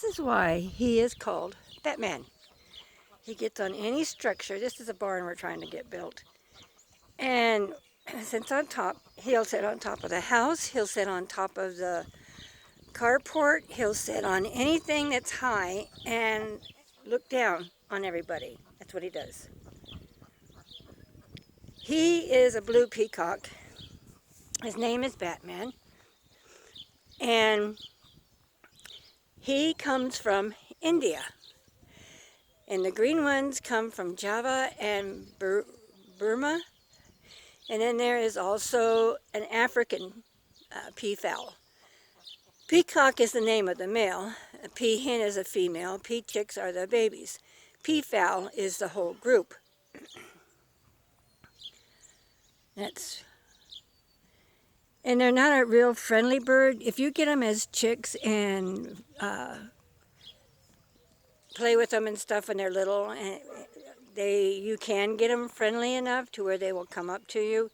This is why he is called Batman. He gets on any structure. This is a barn we're trying to get built. And sits on top. He'll sit on top of the house. He'll sit on top of the carport. He'll sit on anything that's high and look down on everybody. That's what he does. He is a blue peacock. His name is Batman. And he comes from India. And the green ones come from Java and Burma. And then there is also an African peafowl. Peacock is the name of the male. A peahen is a female. Peachicks are the babies. Peafowl is the whole group. And they're not a real friendly bird. If you get them as chicks and play with them and stuff when they're little, and you can get them friendly enough to where they will come up to you.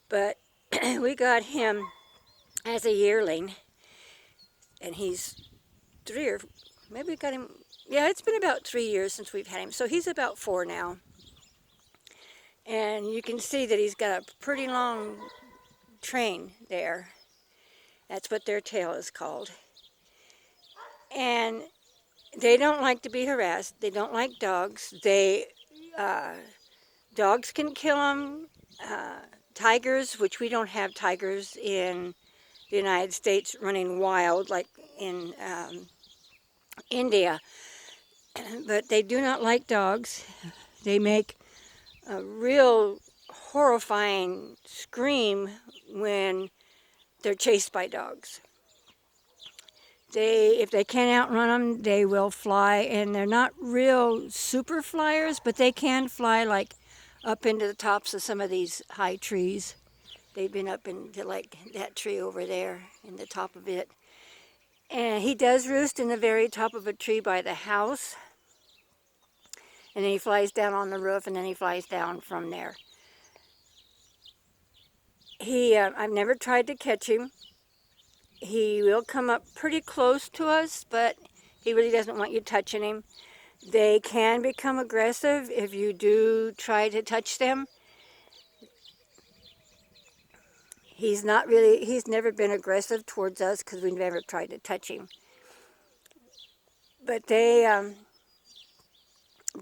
But we got him as a yearling, and he's 3 or maybe we got him. Yeah, it's been about 3 years since we've had him, so he's about 4 now. And you can see that he's got a pretty long train there. That's what their tail is called. And they don't like to be harassed. They don't like dogs. Dogs can kill them. Tigers, which we don't have tigers in the United States running wild like in India. But they do not like dogs. They make a real horrifying scream when they're chased by dogs. If they can't outrun them, they will fly, and they're not real super flyers, but they can fly like up into the tops of some of these high trees. They've been up into like that tree over there in the top of it. And he does roost in the very top of a tree by the house. And then he flies down on the roof, and then he flies down from there. I've never tried to catch him. He will come up pretty close to us, but he really doesn't want you touching him. They can become aggressive if you do try to touch them. He's never been aggressive towards us because we've never tried to touch him. But they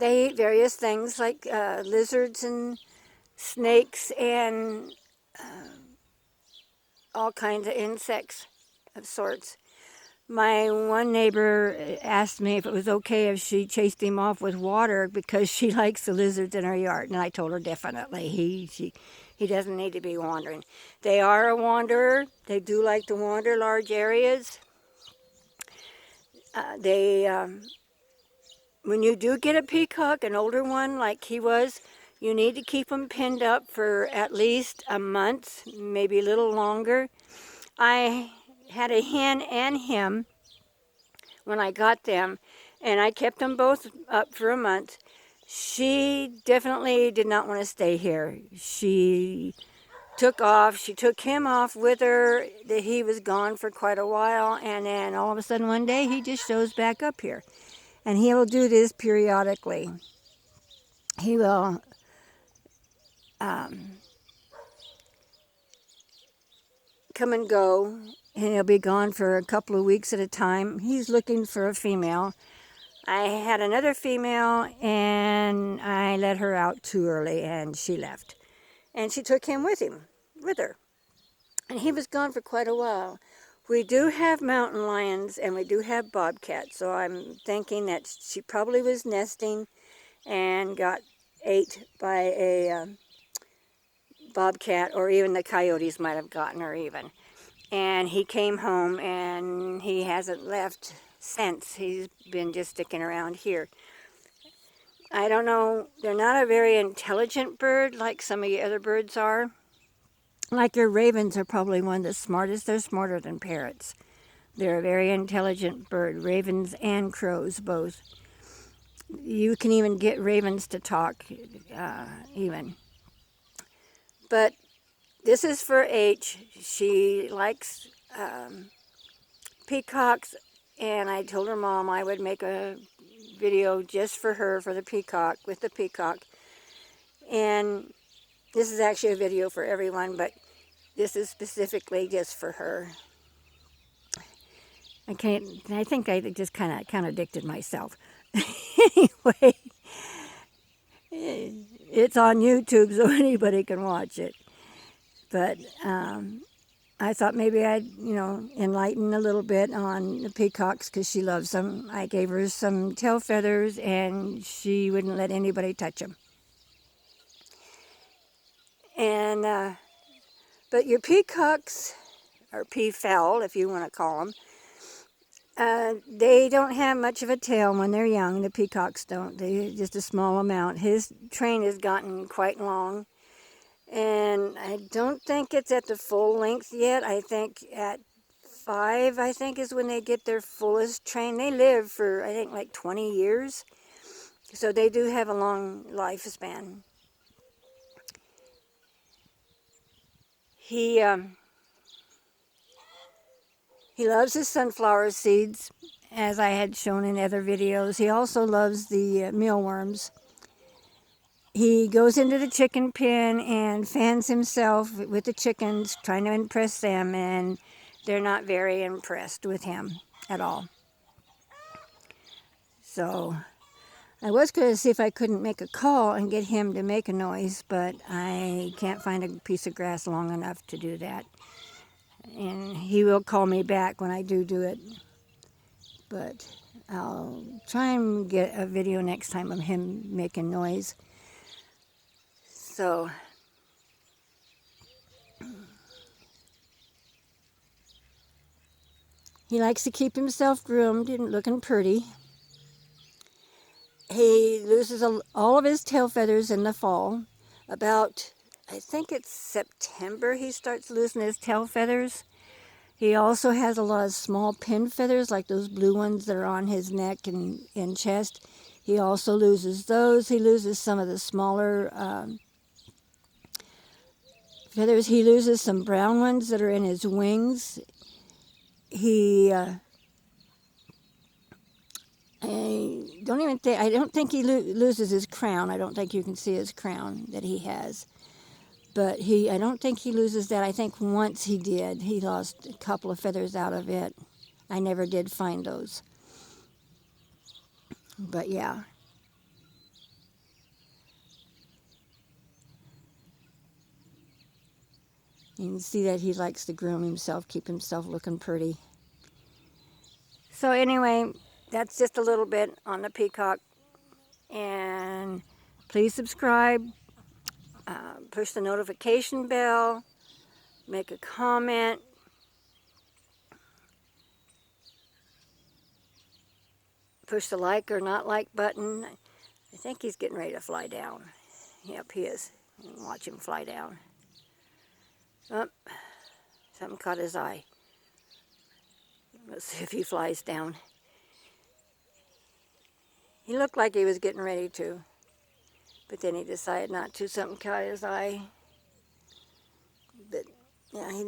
eat various things like lizards and snakes and all kinds of insects of sorts. My one neighbor asked me if it was okay if she chased him off with water because she likes the lizards in her yard, and I told her definitely. He doesn't need to be wandering. They are a wanderer. They do like to wander large areas. When you do get a peacock, an older one like he was, you need to keep them pinned up for at least a month, maybe a little longer. I had a hen and him when I got them, and I kept them both up for a month. She definitely did not want to stay here. She took off. She took him off with her. He was gone for quite a while, and then all of a sudden one day he just shows back up here. And he will do this periodically. He will come and go, and he'll be gone for a couple of weeks at a time. He's looking for a female. I had another female, and I let her out too early, and she left. And she took him with her. And he was gone for quite a while. We do have mountain lions, and we do have bobcats, so I'm thinking that she probably was nesting and got ate by a bobcat, or even the coyotes might have gotten her even. And he came home, and he hasn't left since. He's been just sticking around here. I don't know, they're not a very intelligent bird like some of the other birds are. Like your ravens are probably one of the smartest. They're smarter than parrots. They're a very intelligent bird, ravens and crows both. You can even get ravens to talk, even. But this is for H. She likes peacocks. and I told her mom I would make a video just for her, for the peacock, with the peacock. And this is actually a video for everyone, but this is specifically just for her. I think I just kind of contradicted myself. Anyway, it's on YouTube, so anybody can watch it. But I thought maybe I'd, enlighten a little bit on the peacocks because she loves them. I gave her some tail feathers, and she wouldn't let anybody touch them. And but your peacocks, or peafowl, if you want to call them, they don't have much of a tail when they're young. The peacocks don't. They just a small amount. His train has gotten quite long, and I don't think it's at the full length yet. I think at 5, is when they get their fullest train. They live for, I think, like 20 years, so they do have a long lifespan. He loves his sunflower seeds, as I had shown in other videos. He also loves the mealworms. He goes into the chicken pen and fans himself with the chickens, trying to impress them, and they're not very impressed with him at all. So I was going to see if I couldn't make a call and get him to make a noise, but I can't find a piece of grass long enough to do that. And he will call me back when I do it. But I'll try and get a video next time of him making noise. So he likes to keep himself groomed and looking pretty. He loses all of his tail feathers in the fall. About, I think it's September, he starts losing his tail feathers. He also has a lot of small pin feathers, like those blue ones that are on his neck and chest. He also loses those. He loses some of the smaller feathers. He loses some brown ones that are in his wings. I don't think he loses his crown. I don't think you can see his crown that he has. But I don't think he loses that. I think once he did. He lost a couple of feathers out of it. I never did find those. But yeah. You can see that he likes to groom himself, keep himself looking pretty. So anyway, that's just a little bit on the peacock. And please subscribe, push the notification bell, make a comment. Push the like or not like button. I think he's getting ready to fly down. Yep, he is. Watch him fly down. Oh, something caught his eye. Let's see if he flies down. He looked like he was getting ready to, but then he decided not to. Something caught his eye. But yeah, he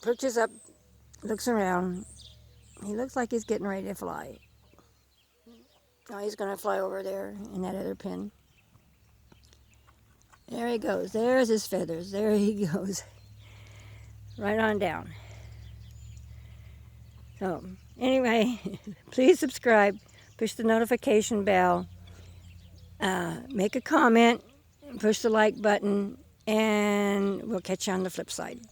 perches up, looks around. He looks like he's getting ready to fly. Now he's going to fly over there in that other pin. There he goes. There's his feathers. There he goes. Right on down. So anyway, please subscribe. Push the notification bell. Make a comment. Push the like button. And we'll catch you on the flip side.